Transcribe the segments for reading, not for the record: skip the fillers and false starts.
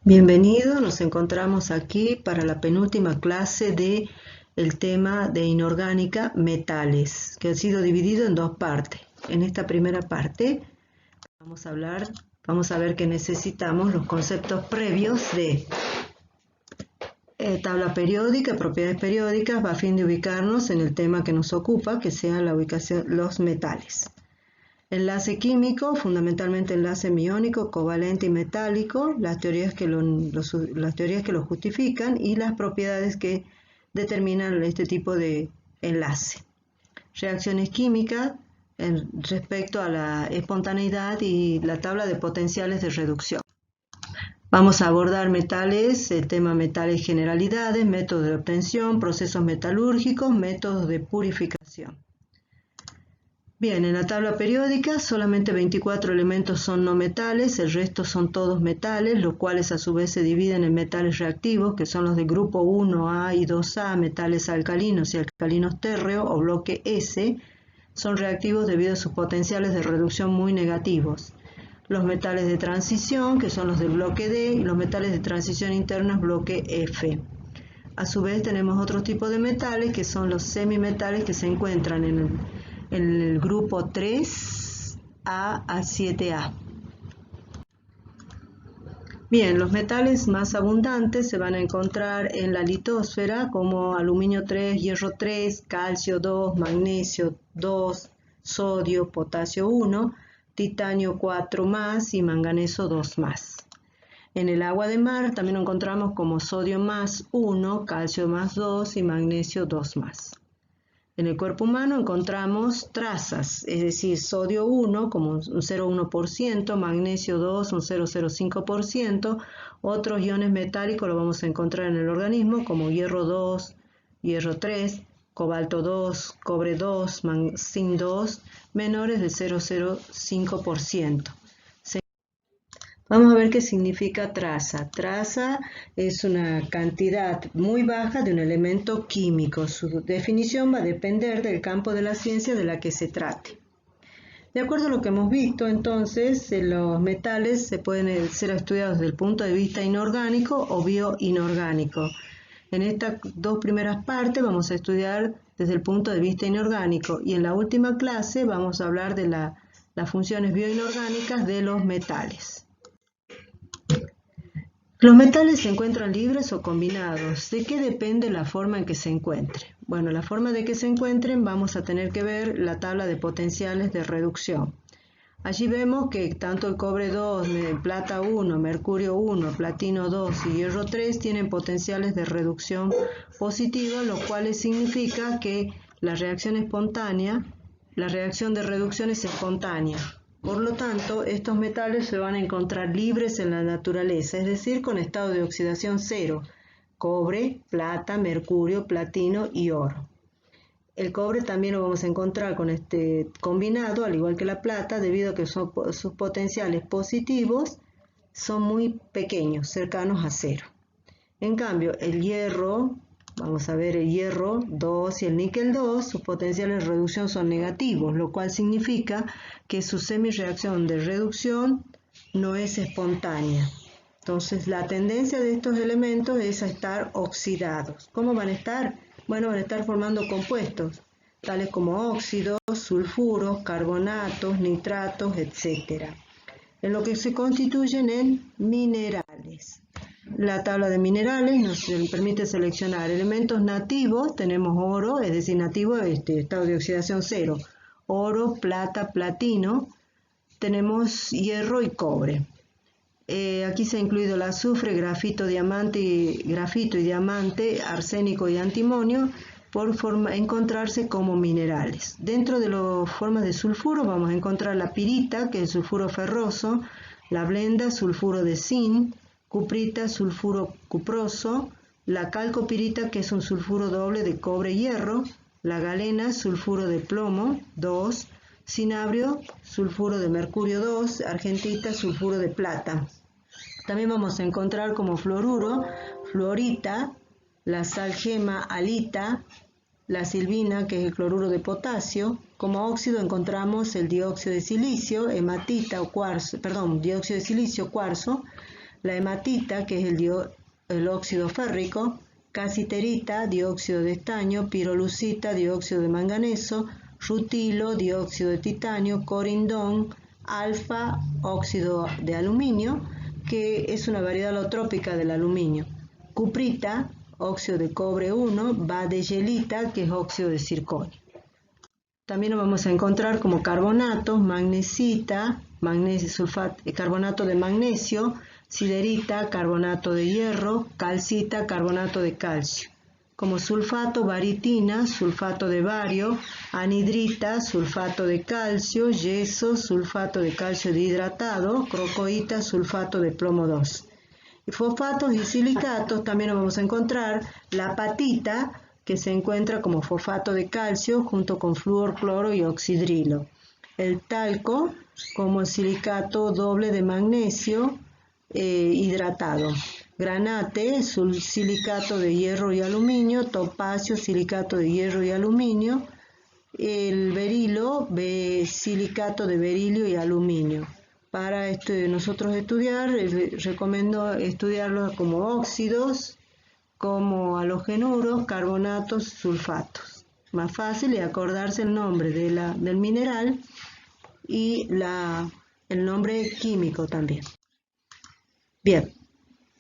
Bienvenido, nos encontramos aquí para la penúltima clase de el tema de inorgánica metales, que ha sido dividido en dos partes. En esta primera parte vamos a ver que necesitamos los conceptos previos de tabla periódica, propiedades periódicas, a fin de ubicarnos en el tema que nos ocupa, que sea la ubicación, los metales. Enlace químico, fundamentalmente enlace miónico, covalente y metálico, las teorías que lo justifican y las propiedades que determinan este tipo de enlace. Reacciones químicas respecto a la espontaneidad y la tabla de potenciales de reducción. Vamos a abordar metales, el tema metales generalidades, métodos de obtención, procesos metalúrgicos, métodos de purificación. Bien, en la tabla periódica solamente 24 elementos son no metales, el resto son todos metales, los cuales a su vez se dividen en metales reactivos, que son los de grupo 1A y 2A, metales alcalinos y alcalinos térreos o bloque S, son reactivos debido a sus potenciales de reducción muy negativos. Los metales de transición, que son los del bloque D, y los metales de transición internos, bloque F. A su vez tenemos otro tipo de metales, que son los semimetales, que se encuentran en el grupo 3A a 7A. Bien, los metales más abundantes se van a encontrar en la litosfera, como aluminio 3, hierro 3, calcio 2, magnesio 2, sodio, potasio 1, titanio 4 más y manganeso 2 más. En el agua de mar también lo encontramos como sodio más 1, calcio más 2 y magnesio 2 más. En el cuerpo humano encontramos trazas, es decir, sodio 1 como un 0,1%, magnesio 2 un 0,05%, otros iones metálicos los vamos a encontrar en el organismo como hierro 2, hierro 3, cobalto 2, cobre 2, zinc 2, menores de 0,05%. Vamos a ver qué significa traza. Traza es una cantidad muy baja de un elemento químico. Su definición va a depender del campo de la ciencia de la que se trate. De acuerdo a lo que hemos visto, entonces, los metales se pueden ser estudiados desde el punto de vista inorgánico o bioinorgánico. En estas dos primeras partes vamos a estudiar desde el punto de vista inorgánico y en la última clase vamos a hablar de las funciones bioinorgánicas de los metales. Los metales se encuentran libres o combinados. ¿De qué depende la forma en que se encuentren? Bueno, la forma de que se encuentren vamos a tener que ver la tabla de potenciales de reducción. Allí vemos que tanto el cobre 2, plata 1, mercurio 1, platino 2 y hierro 3 tienen potenciales de reducción positivos, lo cual significa que la reacción de reducción es espontánea. Por lo tanto, estos metales se van a encontrar libres en la naturaleza, es decir, con estado de oxidación cero, cobre, plata, mercurio, platino y oro. El cobre también lo vamos a encontrar con este combinado, al igual que la plata, debido a que sus potenciales positivos son muy pequeños, cercanos a cero. En cambio, el hierro, vamos a ver el hierro 2 y el níquel 2, sus potenciales de reducción son negativos, lo cual significa que su semireacción de reducción no es espontánea. Entonces, la tendencia de estos elementos es a estar oxidados. ¿Cómo van a estar? Bueno, van a estar formando compuestos, tales como óxidos, sulfuros, carbonatos, nitratos, etc. En lo que se constituyen en minerales. La tabla de minerales nos permite seleccionar elementos nativos, tenemos oro, es decir, nativo estado de oxidación cero, oro, plata, platino, tenemos hierro y cobre. Aquí se ha incluido el azufre, grafito y diamante, arsénico y antimonio, por encontrarse como minerales. Dentro de las formas de sulfuro vamos a encontrar la pirita, que es el sulfuro ferroso, la blenda, sulfuro de zinc, cuprita, sulfuro cuproso, la calcopirita, que es un sulfuro doble de cobre y hierro, la galena, sulfuro de plomo 2, cinabrio, sulfuro de mercurio 2, argentita, sulfuro de plata. También vamos a encontrar como fluoruro, fluorita, la sal gema, halita, la silvina, que es el cloruro de potasio. Como óxido encontramos el dióxido de silicio, hematita o cuarzo, dióxido de silicio, cuarzo, la hematita, que es el óxido férrico, casiterita, dióxido de estaño, pirolucita, dióxido de manganeso, rutilo, dióxido de titanio, corindón, alfa, óxido de aluminio, que es una variedad alotrópica del aluminio, cuprita, óxido de cobre 1, badellelita, que es óxido de circonio. También lo vamos a encontrar como carbonatos, magnesita, carbonato de magnesio, siderita, carbonato de hierro, calcita, carbonato de calcio. Como sulfato, baritina, sulfato de bario, anhidrita, sulfato de calcio, yeso, sulfato de calcio dihidratado, crocoíta, sulfato de plomo 2. Y fosfatos y silicatos también lo vamos a encontrar la apatita, que se encuentra como fosfato de calcio junto con flúor, cloro y oxidrilo. El talco como silicato doble de magnesio hidratado. Granate, silicato de hierro y aluminio. Topacio, silicato de hierro y aluminio. El berilo, silicato de berilio y aluminio. Para nosotros estudiar, recomiendo estudiarlos como óxidos, como halogenuros, carbonatos, sulfatos. Más fácil es acordarse el nombre del mineral y el nombre químico también. Bien,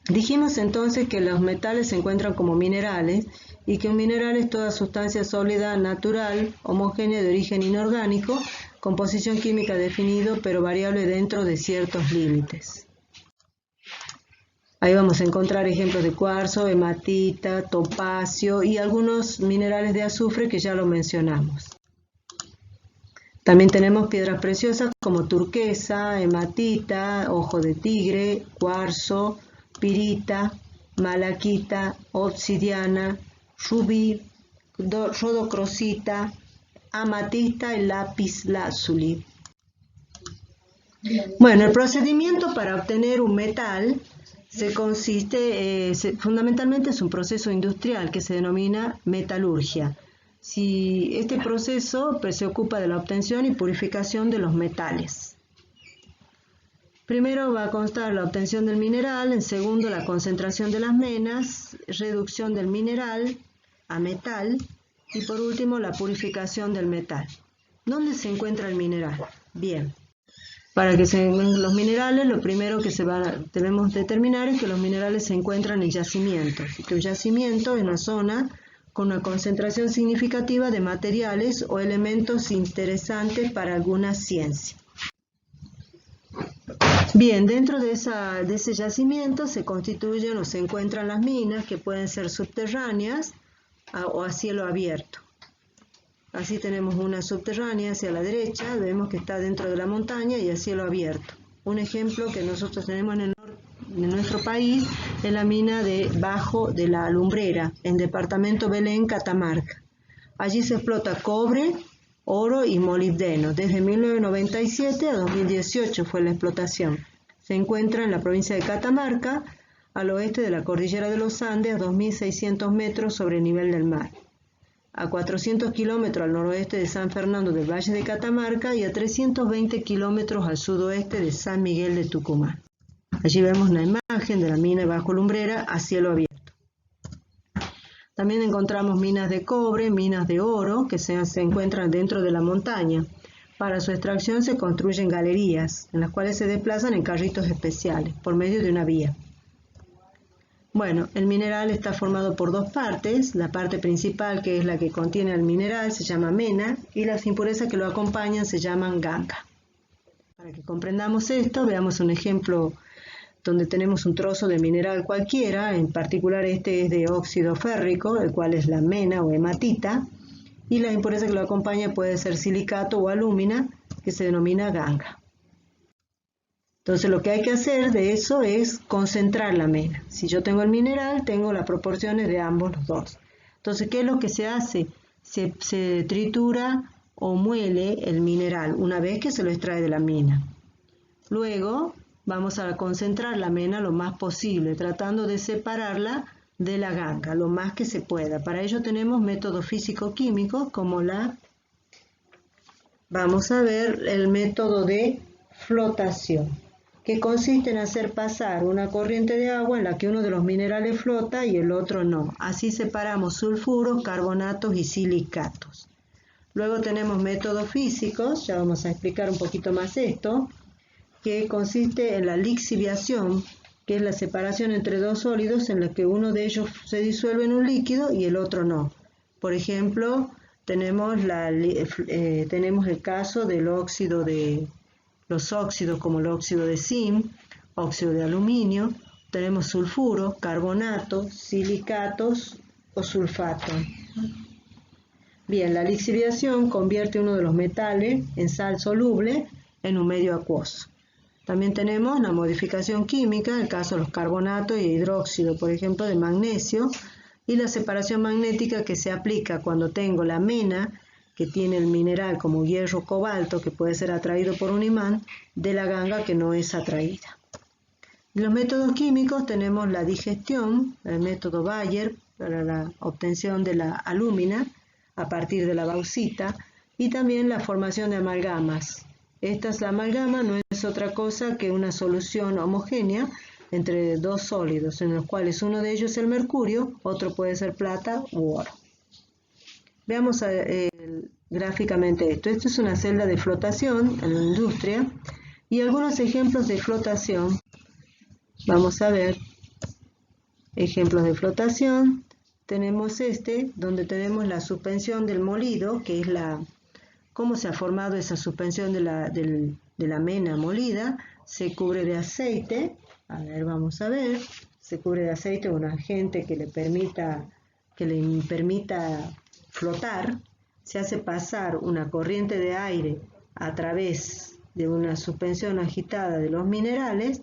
dijimos entonces que los metales se encuentran como minerales y que un mineral es toda sustancia sólida, natural, homogénea de origen inorgánico, composición química definido pero variable dentro de ciertos límites. Ahí vamos a encontrar ejemplos de cuarzo, hematita, topacio y algunos minerales de azufre que ya lo mencionamos. También tenemos piedras preciosas como turquesa, hematita, ojo de tigre, cuarzo, pirita, malaquita, obsidiana, rubí, rodocrosita, amatista y lapislázuli. Bueno, el procedimiento para obtener un metal fundamentalmente es un proceso industrial que se denomina metalurgia. Este proceso se ocupa de la obtención y purificación de los metales. Primero va a constar la obtención del mineral, en segundo la concentración de las menas, reducción del mineral a metal y por último la purificación del metal. ¿Dónde se encuentra el mineral? Bien. Para que se encuentren los minerales, lo primero que debemos determinar es que los minerales se encuentran en yacimientos, y que un yacimiento es una zona con una concentración significativa de materiales o elementos interesantes para alguna ciencia. Bien, dentro de ese yacimiento se constituyen o se encuentran las minas que pueden ser subterráneas o a cielo abierto. Así tenemos una subterránea hacia la derecha, vemos que está dentro de la montaña y a cielo abierto. Un ejemplo que nosotros tenemos en nuestro país es la mina de Bajo de la Lumbrera, en departamento Belén, Catamarca. Allí se explota cobre, oro y molibdeno. Desde 1997 a 2018 fue la explotación. Se encuentra en la provincia de Catamarca, al oeste de la cordillera de los Andes, a 2.600 metros sobre el nivel del mar. A 400 kilómetros al noroeste de San Fernando del Valle de Catamarca y a 320 kilómetros al sudoeste de San Miguel de Tucumán. Allí vemos una imagen de la mina de Bajo Lumbrera a cielo abierto. También encontramos minas de cobre, minas de oro que se encuentran dentro de la montaña. Para su extracción se construyen galerías, en las cuales se desplazan en carritos especiales, por medio de una vía. Bueno, el mineral está formado por dos partes. La parte principal, que es la que contiene el mineral, se llama mena, y las impurezas que lo acompañan se llaman ganga. Para que comprendamos esto, veamos un ejemplo donde tenemos un trozo de mineral cualquiera, en particular este es de óxido férrico, el cual es la mena o hematita, y la impureza que lo acompaña puede ser silicato o alúmina, que se denomina ganga. Entonces lo que hay que hacer de eso es concentrar la mena. Si yo tengo el mineral, tengo las proporciones de ambos los dos. Entonces, ¿qué es lo que se hace? Se tritura o muele el mineral una vez que se lo extrae de la mina. Luego vamos a concentrar la mena lo más posible, tratando de separarla de la ganga, lo más que se pueda. Para ello tenemos métodos físico-químicos como vamos a ver el método de flotación. que consiste en hacer pasar una corriente de agua en la que uno de los minerales flota y el otro no. Así separamos sulfuros, carbonatos y silicatos. Luego tenemos métodos físicos, ya vamos a explicar un poquito más esto, que consiste en la lixiviación, que es la separación entre dos sólidos en los que uno de ellos se disuelve en un líquido y el otro no. Por ejemplo, tenemos el caso del óxido de los óxidos como el óxido de zinc, óxido de aluminio, tenemos sulfuro, carbonato, silicatos o sulfato. Bien, la lixiviación convierte uno de los metales en sal soluble en un medio acuoso. También tenemos la modificación química, en el caso de los carbonatos y hidróxido, por ejemplo, de magnesio, y la separación magnética que se aplica cuando tengo la mena, que tiene el mineral como hierro o cobalto, que puede ser atraído por un imán, de la ganga que no es atraída. En los métodos químicos tenemos la digestión, el método Bayer, para la obtención de la alúmina a partir de la bauxita, y también la formación de amalgamas. La amalgama no es otra cosa que una solución homogénea entre dos sólidos, en los cuales uno de ellos es el mercurio, otro puede ser plata u oro. Veamos gráficamente esto. Esto es una celda de flotación en la industria y algunos ejemplos de flotación. Vamos a ver ejemplos de flotación. Tenemos donde tenemos la suspensión del molido, que es cómo se ha formado esa suspensión de la mena molida. Se cubre de aceite. A ver, vamos a ver. Se cubre de aceite, un agente que le permita flotar. Se hace pasar una corriente de aire a través de una suspensión agitada de los minerales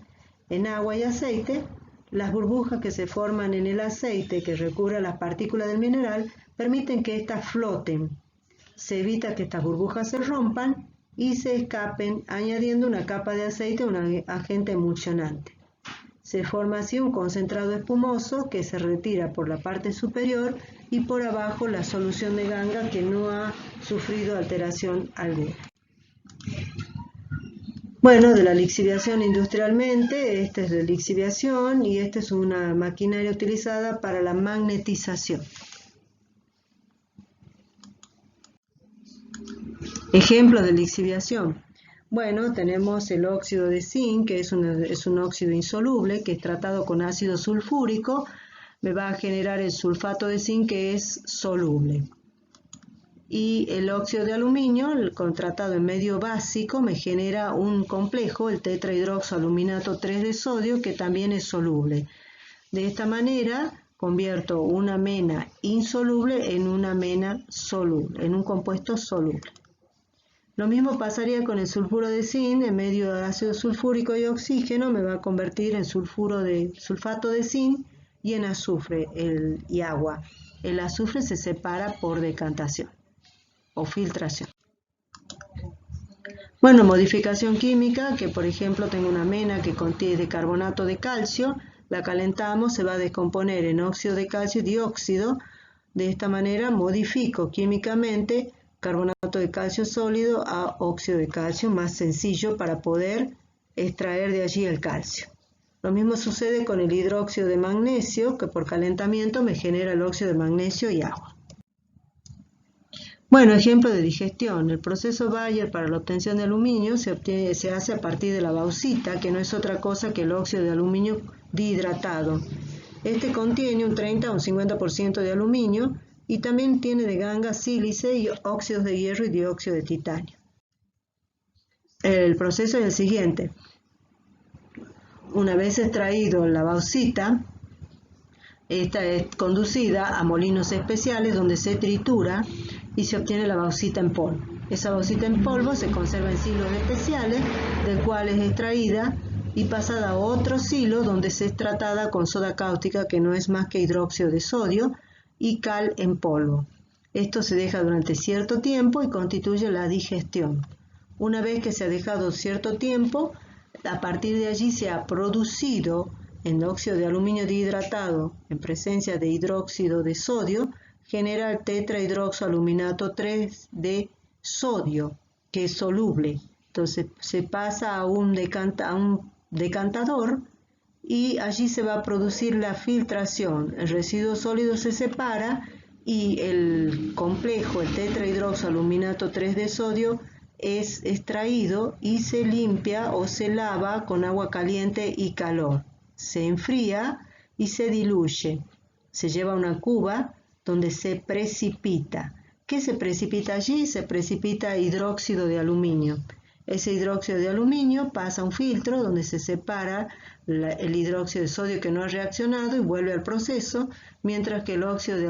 en agua y aceite. Las burbujas que se forman en el aceite que recubre las partículas del mineral permiten que éstas floten. Se evita que estas burbujas se rompan y se escapen añadiendo una capa de aceite a un agente emulsionante. Se forma así un concentrado espumoso que se retira por la parte superior y por abajo la solución de ganga que no ha sufrido alteración alguna. Bueno, de la lixiviación industrialmente, esta es la lixiviación y esta es una maquinaria utilizada para la magnetización. Ejemplos de lixiviación. Bueno, tenemos el óxido de zinc, que es un óxido insoluble, que es tratado con ácido sulfúrico, me va a generar el sulfato de zinc, que es soluble. Y el óxido de aluminio, tratado en medio básico, me genera un complejo, el tetrahidroxoaluminato 3 de sodio, que también es soluble. De esta manera, convierto una mena insoluble en una mena soluble, en un compuesto soluble. Lo mismo pasaría con el sulfuro de zinc, en medio de ácido sulfúrico y oxígeno, me va a convertir en sulfato de zinc y en azufre y agua. El azufre se separa por decantación o filtración. Bueno, modificación química, que por ejemplo tengo una mena que contiene carbonato de calcio, la calentamos, se va a descomponer en óxido de calcio y dióxido. De esta manera modifico químicamente carbonato de calcio sólido a óxido de calcio, más sencillo para poder extraer de allí el calcio. Lo mismo sucede con el hidróxido de magnesio, que por calentamiento me genera el óxido de magnesio y agua. Bueno, ejemplo de digestión. El proceso Bayer para la obtención de aluminio se hace a partir de la bauxita, que no es otra cosa que el óxido de aluminio dihidratado. Este contiene un 30 o un 50% de aluminio y también tiene de ganga sílice y óxidos de hierro y dióxido de titanio. El proceso es el siguiente. Una vez extraído la bauxita, esta es conducida a molinos especiales donde se tritura y se obtiene la bauxita en polvo. Esa bauxita en polvo se conserva en silos especiales, del cual es extraída y pasada a otro silo donde se es tratada con soda cáustica, que no es más que hidróxido de sodio, y cal en polvo. Esto se deja durante cierto tiempo y constituye la digestión. Una vez que se ha dejado cierto tiempo, a partir de allí se ha producido el óxido de aluminio dihidratado en presencia de hidróxido de sodio, genera el tetrahidroxoaluminato 3 de sodio, que es soluble. Entonces se pasa a un decantador y allí se va a producir la filtración. El residuo sólido se separa y el complejo, el tetrahidroxoaluminato 3 de sodio, es extraído y se limpia o se lava con agua caliente y calor. Se enfría y se diluye. Se lleva a una cuba donde se precipita. ¿Qué se precipita allí? Se precipita hidróxido de aluminio. Ese hidróxido de aluminio pasa a un filtro donde se separa el hidróxido de sodio que no ha reaccionado y vuelve al proceso, mientras que el hidróxido de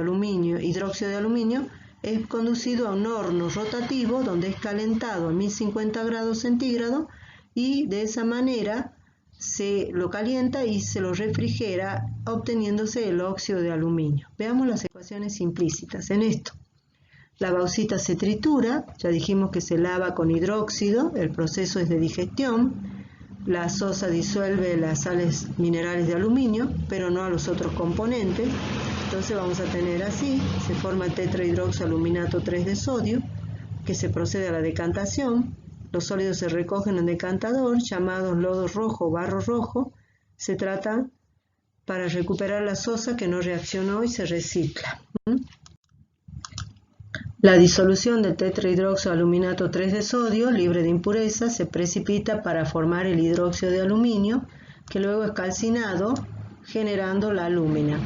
aluminio es conducido a un horno rotativo donde es calentado a 1050 grados centígrados y de esa manera se lo calienta y se lo refrigera obteniéndose el óxido de aluminio. Veamos las ecuaciones implícitas en esto. La bauxita se tritura, ya dijimos que se lava con hidróxido, el proceso es de digestión. La sosa disuelve las sales minerales de aluminio, pero no a los otros componentes. Entonces vamos a tener así, se forma el tetrahidroxoaluminato 3 de sodio, que se procede a la decantación. Los sólidos se recogen en decantador, llamados lodo rojo o barro rojo. Se trata para recuperar la sosa que no reaccionó y se recicla. La disolución del tetrahidroxoaluminato 3 de sodio, libre de impurezas, se precipita para formar el hidróxido de aluminio, que luego es calcinado, generando la alúmina,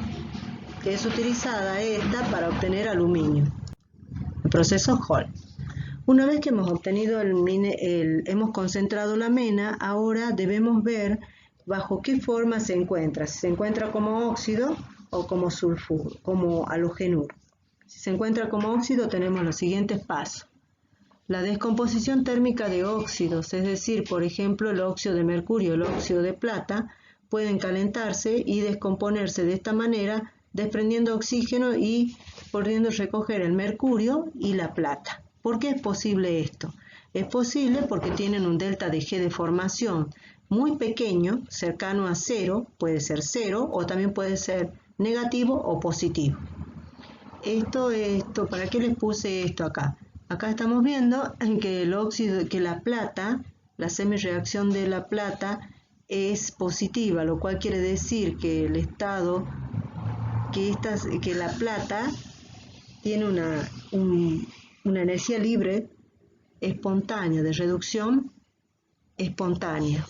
que es utilizada esta para obtener aluminio. El proceso Hall. Una vez que hemos obtenido hemos concentrado la mena, ahora debemos ver bajo qué forma se encuentra. Si se encuentra como óxido o como sulfuro, como halogenuro. Si se encuentra como óxido, tenemos los siguientes pasos. La descomposición térmica de óxidos, es decir, por ejemplo, el óxido de mercurio y el óxido de plata, pueden calentarse y descomponerse de esta manera, desprendiendo oxígeno y pudiendo recoger el mercurio y la plata. ¿Por qué es posible esto? Es posible porque tienen un delta de G de formación muy pequeño, cercano a cero, puede ser cero o también puede ser negativo o positivo. ¿Para qué les puse esto acá? Acá estamos viendo que la plata, la semirreacción de la plata es positiva, lo cual quiere decir que el estado, que la plata tiene una energía libre espontánea, de reducción espontánea.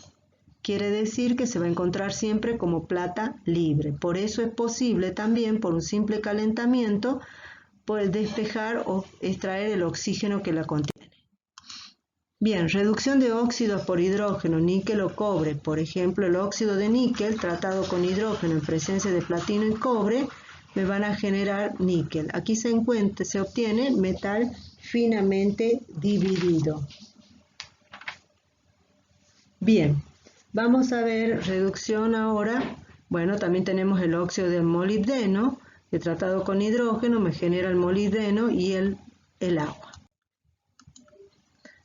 Quiere decir que se va a encontrar siempre como plata libre. Por eso es posible también, por un simple calentamiento, poder despejar o extraer el oxígeno que la contiene. Bien, reducción de óxidos por hidrógeno, níquel o cobre. Por ejemplo, el óxido de níquel tratado con hidrógeno en presencia de platino y cobre me van a generar níquel. Aquí se obtiene metal finamente dividido. Bien. Vamos a ver reducción ahora. Bueno, también tenemos el óxido de molibdeno, que tratado con hidrógeno me genera el molibdeno y el agua.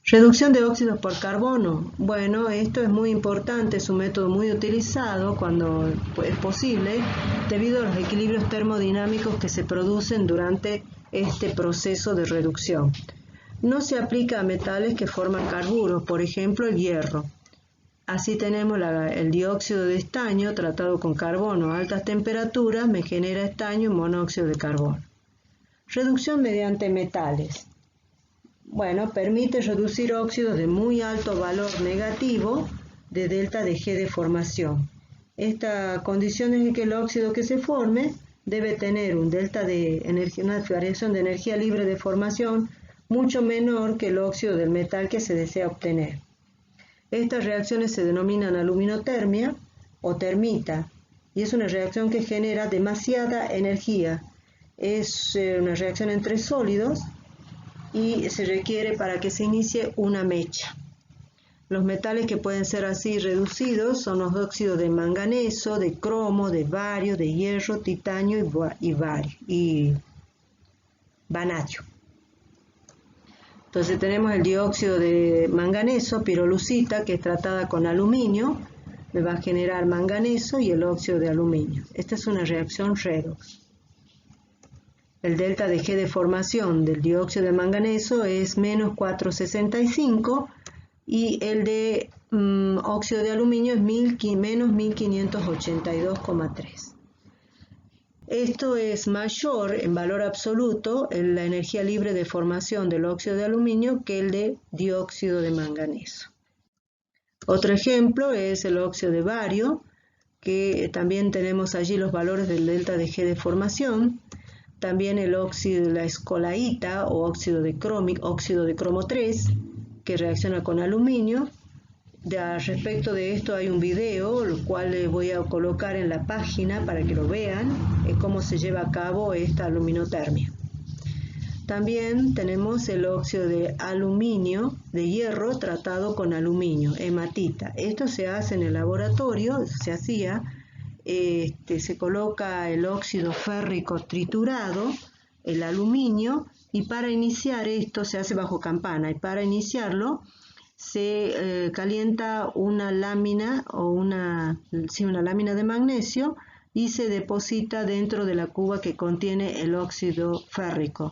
Reducción de óxidos por carbono. Bueno, esto es muy importante, es un método muy utilizado cuando es posible, debido a los equilibrios termodinámicos que se producen durante este proceso de reducción. No se aplica a metales que forman carburos, por ejemplo el hierro. Así tenemos el dióxido de estaño tratado con carbono a altas temperaturas, me genera estaño y monóxido de carbono. Reducción mediante metales. Bueno, permite reducir óxidos de muy alto valor negativo de delta de G de formación. Esta condición es que el óxido que se forme debe tener un delta de energía, una variación de energía libre de formación mucho menor que el óxido del metal que se desea obtener. Estas reacciones se denominan aluminotermia o termita y es una reacción que genera demasiada energía. Es una reacción entre sólidos y se requiere para que se inicie una mecha. Los metales que pueden ser así reducidos son los óxidos de manganeso, de cromo, de bario, de hierro, titanio y vanadio. Entonces tenemos el dióxido de manganeso, pirolusita, que es tratada con aluminio, me va a generar manganeso y el óxido de aluminio. Esta es una reacción redox. El delta de G de formación del dióxido de manganeso es menos 465 y el de óxido de aluminio es menos 1582,3. Esto es mayor en valor absoluto en la energía libre de formación del óxido de aluminio que el de dióxido de manganeso. Otro ejemplo es el óxido de bario, que también tenemos allí los valores del delta de G de formación. También el óxido de la escolaíta o óxido de cromo 3, que reacciona con aluminio. Respecto de esto hay un video, lo cual les voy a colocar en la página para que lo vean, cómo se lleva a cabo esta aluminotermia. También tenemos el óxido de aluminio, de hierro tratado con aluminio, hematita. Esto se hace en el laboratorio, se coloca el óxido férrico triturado, el aluminio, y para iniciar esto se hace bajo campana, y para iniciarlo se calienta una lámina una lámina de magnesio y se deposita dentro de la cuba que contiene el óxido férrico.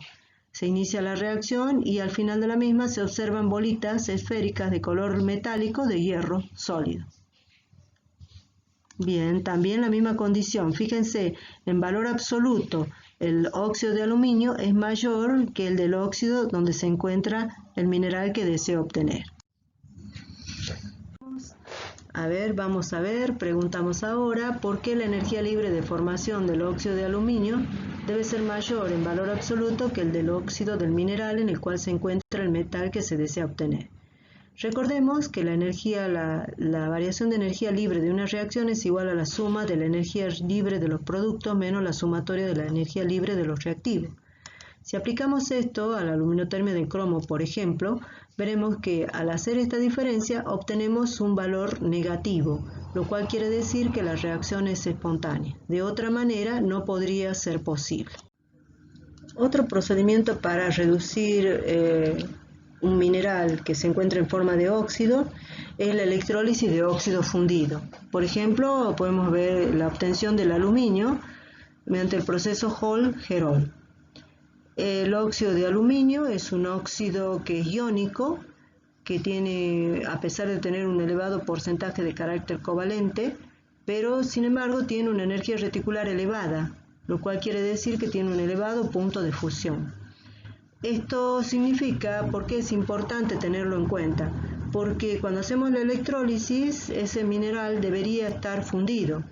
Se inicia la reacción y al final de la misma se observan bolitas esféricas de color metálico de hierro sólido. Bien, también la misma condición. Fíjense, en valor absoluto, el óxido de aluminio es mayor que el del óxido donde se encuentra el mineral que desea obtener. Vamos a ver, preguntamos ahora, ¿por qué la energía libre de formación del óxido de aluminio debe ser mayor en valor absoluto que el del óxido del mineral en el cual se encuentra el metal que se desea obtener? Recordemos que la variación de energía libre de una reacción es igual a la suma de la energía libre de los productos menos la sumatoria de la energía libre de los reactivos. Si aplicamos esto a la aluminotermia del cromo, por ejemplo, veremos que al hacer esta diferencia obtenemos un valor negativo, lo cual quiere decir que la reacción es espontánea. De otra manera no podría ser posible. Otro procedimiento para reducir un mineral que se encuentra en forma de óxido es la electrólisis de óxido fundido. Por ejemplo, podemos ver la obtención del aluminio mediante el proceso Hall-Héroult. El óxido de aluminio es un óxido que es iónico, que tiene, a pesar de tener un elevado porcentaje de carácter covalente, pero sin embargo tiene una energía reticular elevada, lo cual quiere decir que tiene un elevado punto de fusión. Esto significa, ¿por qué es importante tenerlo en cuenta? Porque cuando hacemos la electrólisis, ese mineral debería estar fundido.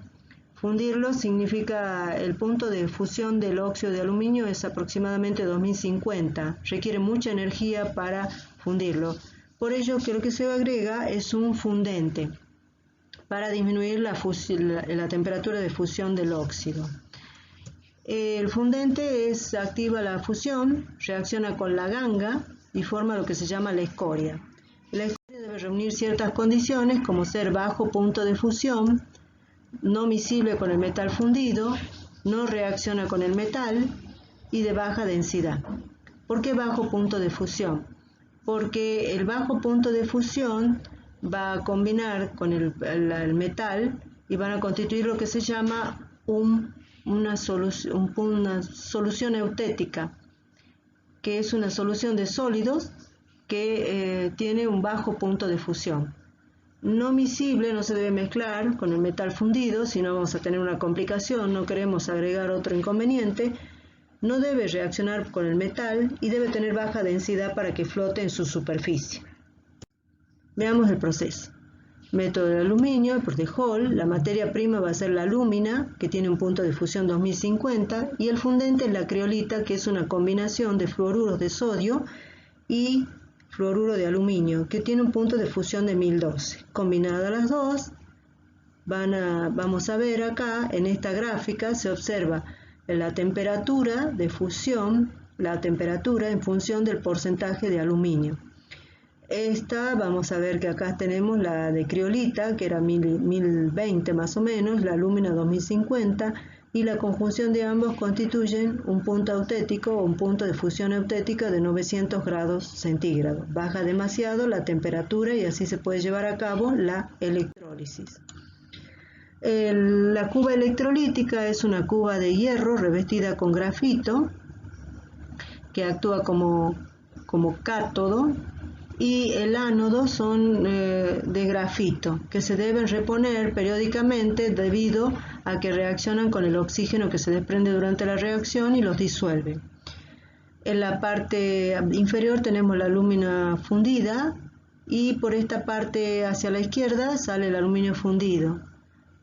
Fundirlo significa el punto de fusión del óxido de aluminio es aproximadamente 2050. Requiere mucha energía para fundirlo. Por ello que lo que se agrega es un fundente para disminuir la temperatura de fusión del óxido. El fundente activa la fusión, reacciona con la ganga y forma lo que se llama la escoria. La escoria debe reunir ciertas condiciones como ser bajo punto de fusión, no miscible con el metal fundido, no reacciona con el metal y de baja densidad. ¿Por qué bajo punto de fusión? Porque el bajo punto de fusión va a combinar con el metal y van a constituir lo que se llama una solución eutética, que es una solución de sólidos que tiene un bajo punto de fusión. No miscible no se debe mezclar con el metal fundido, si no vamos a tener una complicación, no queremos agregar otro inconveniente. No debe reaccionar con el metal y debe tener baja densidad para que flote en su superficie. Veamos el proceso. Método de aluminio, por de Hall, la materia prima va a ser la alúmina, que tiene un punto de fusión 2050, y el fundente es la criolita, que es una combinación de fluoruros de sodio y fluoruro de aluminio, que tiene un punto de fusión de 1012. Combinadas las dos, vamos a ver acá, en esta gráfica, se observa la temperatura de fusión, la temperatura en función del porcentaje de aluminio. Vamos a ver que acá tenemos la de criolita, que era 1020 más o menos, la alúmina 2050, y la conjunción de ambos constituyen un punto autético o un punto de fusión autética de 900 grados centígrados. Baja demasiado la temperatura y así se puede llevar a cabo la electrólisis. La cuba electrolítica es una cuba de hierro revestida con grafito que actúa como cátodo y el ánodo son de grafito, que se deben reponer periódicamente debido a que reaccionan con el oxígeno que se desprende durante la reacción y los disuelve. En la parte inferior tenemos la alúmina fundida y por esta parte hacia la izquierda sale el aluminio fundido.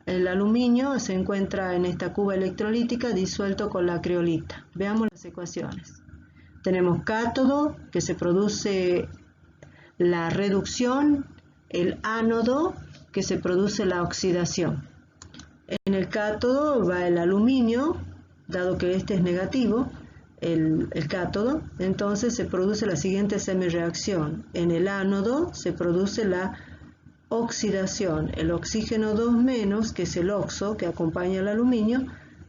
El aluminio se encuentra en esta cuba electrolítica disuelto con la criolita. Veamos las ecuaciones. Tenemos cátodo, que se produce la reducción, el ánodo, que se produce la oxidación. En el cátodo va el aluminio, dado que este es negativo, el cátodo, entonces se produce la siguiente semireacción. En el ánodo se produce la oxidación. El oxígeno 2-, que es el oxo que acompaña al aluminio,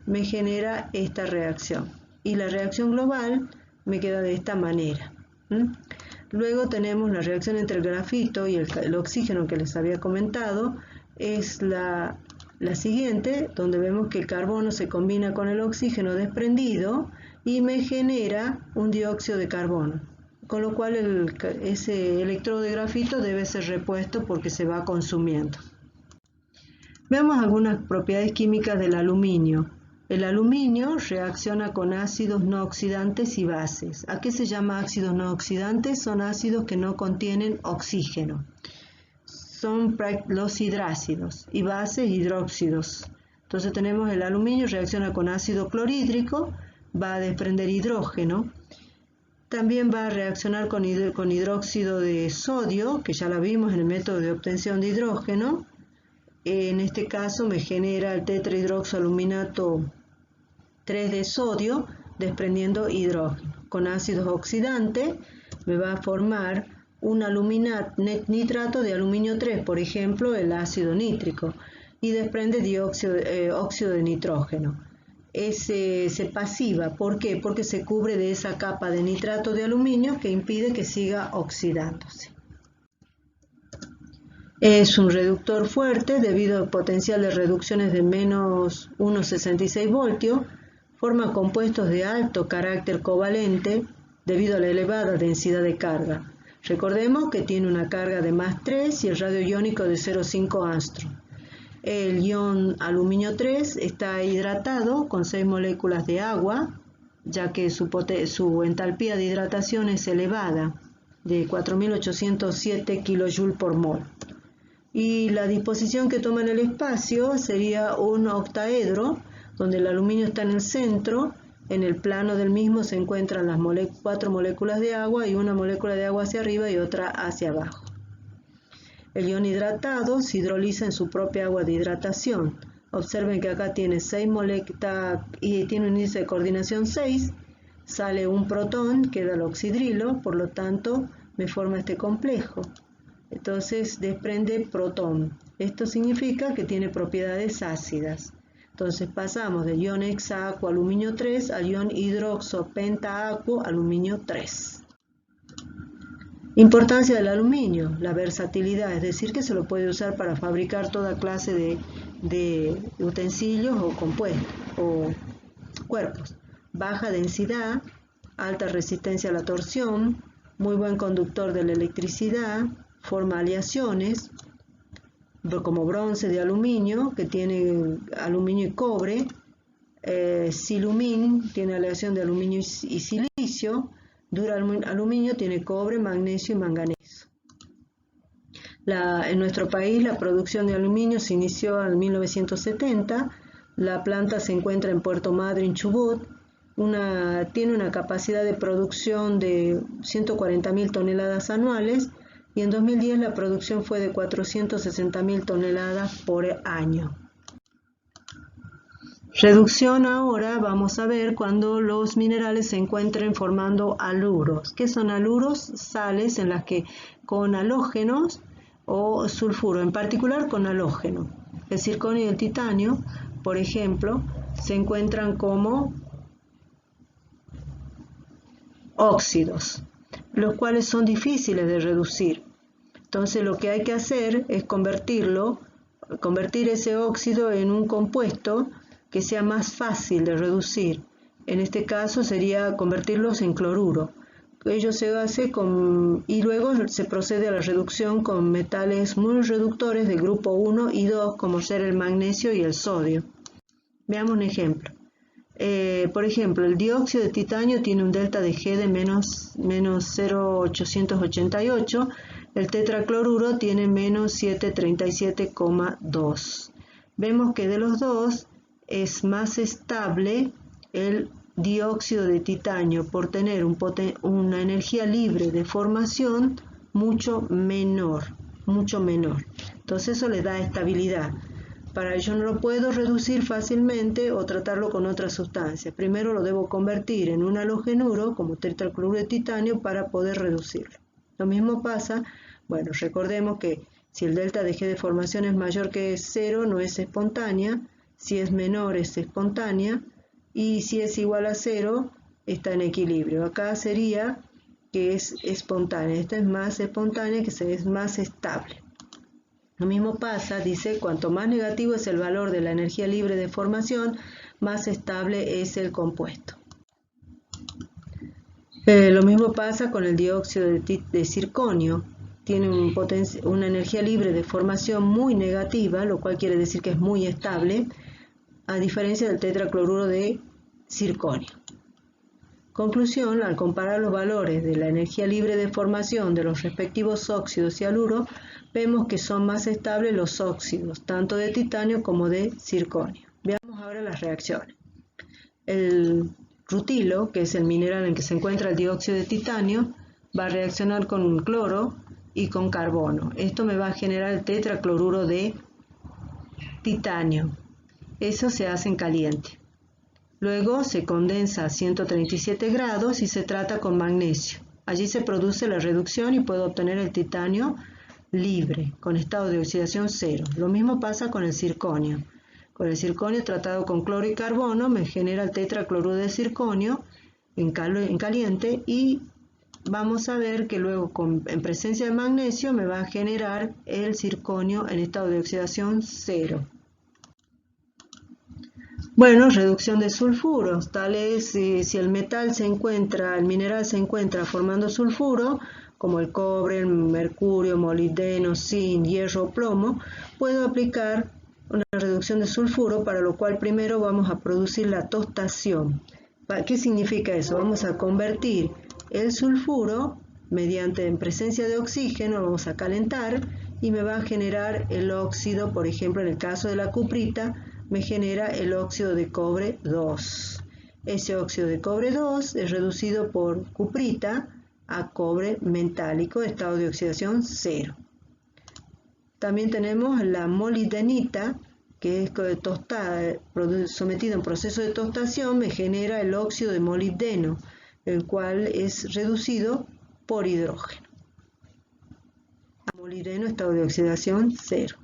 me genera esta reacción. Y la reacción global me queda de esta manera. Luego tenemos la reacción entre el grafito y el oxígeno que les había comentado. Es la siguiente, donde vemos que el carbono se combina con el oxígeno desprendido y me genera un dióxido de carbono, con lo cual ese electrodo de grafito debe ser repuesto porque se va consumiendo. Veamos algunas propiedades químicas del aluminio. El aluminio reacciona con ácidos no oxidantes y bases. ¿A qué se llama ácidos no oxidantes? Son ácidos que no contienen oxígeno. Son los hidrácidos y bases hidróxidos. Entonces tenemos el aluminio reacciona con ácido clorhídrico, va a desprender hidrógeno. También va a reaccionar con hidróxido de sodio, que ya la vimos en el método de obtención de hidrógeno. En este caso me genera el tetrahidroxoaluminato 3 de sodio, desprendiendo hidrógeno. Con ácidos oxidantes me va a formar un nitrato de aluminio 3, por ejemplo el ácido nítrico, y desprende óxido de nitrógeno. Se pasiva. ¿Por qué? Porque se cubre de esa capa de nitrato de aluminio que impide que siga oxidándose. Es un reductor fuerte debido al potencial de reducciones de menos 1,66 voltios. Forma compuestos de alto carácter covalente debido a la elevada densidad de carga. Recordemos que tiene una carga de +3 y el radio iónico de 0,5 angstrom. El ion aluminio 3 está hidratado con 6 moléculas de agua, ya que su entalpía de hidratación es elevada, de 4.807 kJ por mol. Y la disposición que toma en el espacio sería un octaedro, donde el aluminio está en el centro. En el plano del mismo se encuentran las 4 moléculas de agua y una molécula de agua hacia arriba y otra hacia abajo. El ion hidratado se hidroliza en su propia agua de hidratación. Observen que acá tiene 6 moléculas y tiene un índice de coordinación 6. Sale un protón, queda el oxidrilo, por lo tanto me forma este complejo. Entonces desprende protón. Esto significa que tiene propiedades ácidas. Entonces pasamos del ion hexaacuo aluminio 3 al ion hidroxopentaacuo aluminio 3. Importancia del aluminio, la versatilidad, es decir, que se lo puede usar para fabricar toda clase de utensilios o compuestos o cuerpos. Baja densidad, alta resistencia a la torsión, muy buen conductor de la electricidad, forma aleaciones como bronce de aluminio, que tiene aluminio y cobre, silumín tiene aleación de aluminio y silicio, duraluminio tiene cobre, magnesio y manganeso. En nuestro país la producción de aluminio se inició en 1970, la planta se encuentra en Puerto Madryn, Chubut, tiene una capacidad de producción de 140.000 toneladas anuales, y en 2010 la producción fue de 460.000 toneladas por año. Reducción ahora vamos a ver cuando los minerales se encuentren formando haluros. ¿Qué son haluros? Sales en las que con halógenos o sulfuro, en particular con halógeno. El circonio y el titanio, por ejemplo, se encuentran como óxidos, los cuales son difíciles de reducir. Entonces lo que hay que hacer es convertir ese óxido en un compuesto que sea más fácil de reducir. En este caso sería convertirlos en cloruro. ello se hace y luego se procede a la reducción con metales muy reductores de grupo 1 y 2, como ser el magnesio y el sodio. Veamos un ejemplo. Por ejemplo, el dióxido de titanio tiene un delta de G de menos 0,888, el tetracloruro tiene menos 737,2. Vemos que de los dos es más estable el dióxido de titanio por tener una energía libre de formación mucho menor. Entonces eso le da estabilidad. Para ello no lo puedo reducir fácilmente o tratarlo con otras sustancias. Primero lo debo convertir en un halogenuro como tetracloruro de titanio para poder reducirlo. Lo mismo pasa, bueno, recordemos que si el delta de G de formación es mayor que 0 no es espontánea, si es menor es espontánea y si es igual a 0 está en equilibrio. Acá sería que es espontánea, esta es más espontánea, que es más estable. Lo mismo pasa, dice, cuanto más negativo es el valor de la energía libre de formación, más estable es el compuesto. Lo mismo pasa con el dióxido de circonio. Tiene una energía libre de formación muy negativa, lo cual quiere decir que es muy estable, a diferencia del tetracloruro de circonio. Conclusión, al comparar los valores de la energía libre de formación de los respectivos óxidos y haluro, vemos que son más estables los óxidos, tanto de titanio como de circonio. Veamos ahora las reacciones. El rutilo, que es el mineral en que se encuentra el dióxido de titanio, va a reaccionar con cloro y con carbono. Esto me va a generar el tetracloruro de titanio. Eso se hace en caliente. Luego se condensa a 137 grados y se trata con magnesio. Allí se produce la reducción y puedo obtener el titanio libre, con estado de oxidación 0. Lo mismo pasa con el circonio. Con el circonio tratado con cloro y carbono me genera el tetracloruro de circonio en caliente y vamos a ver que luego en presencia de magnesio me va a generar el circonio en estado de oxidación 0. Bueno, reducción de sulfuros, tal es si el mineral se encuentra formando sulfuro, como el cobre, el mercurio, molibdeno, zinc, hierro o plomo, puedo aplicar una reducción de sulfuro, para lo cual primero vamos a producir la tostación. ¿Qué significa eso? Vamos a convertir el sulfuro en presencia de oxígeno, vamos a calentar y me va a generar el óxido, por ejemplo en el caso de la cuprita, me genera el óxido de cobre 2. Ese óxido de cobre 2 es reducido por cuprita a cobre metálico, estado de oxidación 0. También tenemos la molibdenita, que es tostada, sometida a un proceso de tostación, me genera el óxido de molibdeno, el cual es reducido por hidrógeno. Molibdeno, estado de oxidación 0.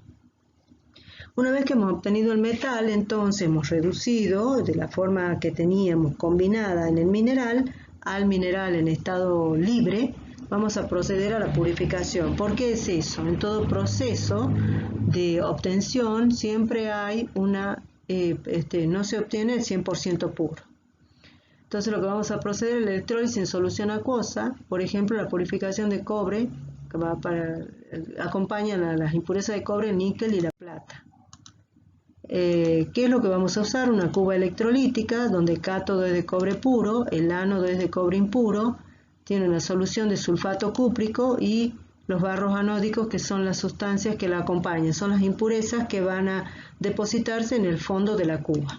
Una vez que hemos obtenido el metal, entonces hemos reducido de la forma que teníamos combinada en el mineral al mineral en estado libre. Vamos a proceder a la purificación. ¿Por qué es eso? En todo proceso de obtención siempre hay no se obtiene el 100% puro. Entonces lo que vamos a proceder es la electrólisis en solución acuosa, por ejemplo la purificación de cobre, que acompañan a las impurezas de cobre, el níquel y la plata. ¿Qué es lo que vamos a usar? Una cuba electrolítica donde el cátodo es de cobre puro, el ánodo es de cobre impuro, tiene una solución de sulfato cúprico y los barros anódicos, que son las sustancias que la acompañan, son las impurezas que van a depositarse en el fondo de la cuba.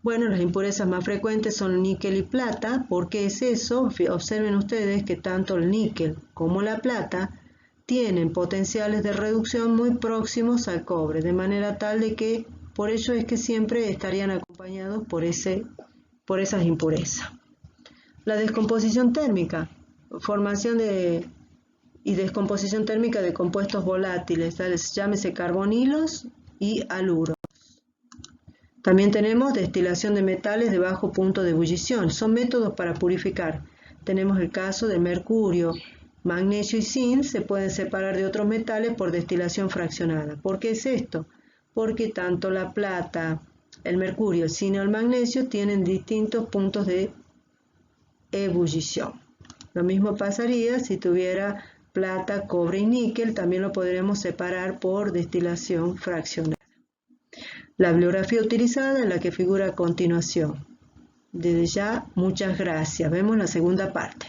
Bueno, las impurezas más frecuentes son níquel y plata. ¿Por qué es eso? Observen ustedes que tanto el níquel como la plata tienen potenciales de reducción muy próximos al cobre, de manera tal de que por ello es que siempre estarían acompañados por esas impurezas. La descomposición térmica, formación y descomposición térmica de compuestos volátiles, tales llámese carbonilos y haluros. También tenemos destilación de metales de bajo punto de ebullición, son métodos para purificar. Tenemos el caso de mercurio, magnesio y zinc se pueden separar de otros metales por destilación fraccionada. ¿Por qué es esto? Porque tanto la plata, el mercurio, el zinc o el magnesio tienen distintos puntos de ebullición. Lo mismo pasaría si tuviera plata, cobre y níquel, también lo podremos separar por destilación fraccionada. La bibliografía utilizada es la que figura a continuación. Desde ya, muchas gracias. Vemos la segunda parte.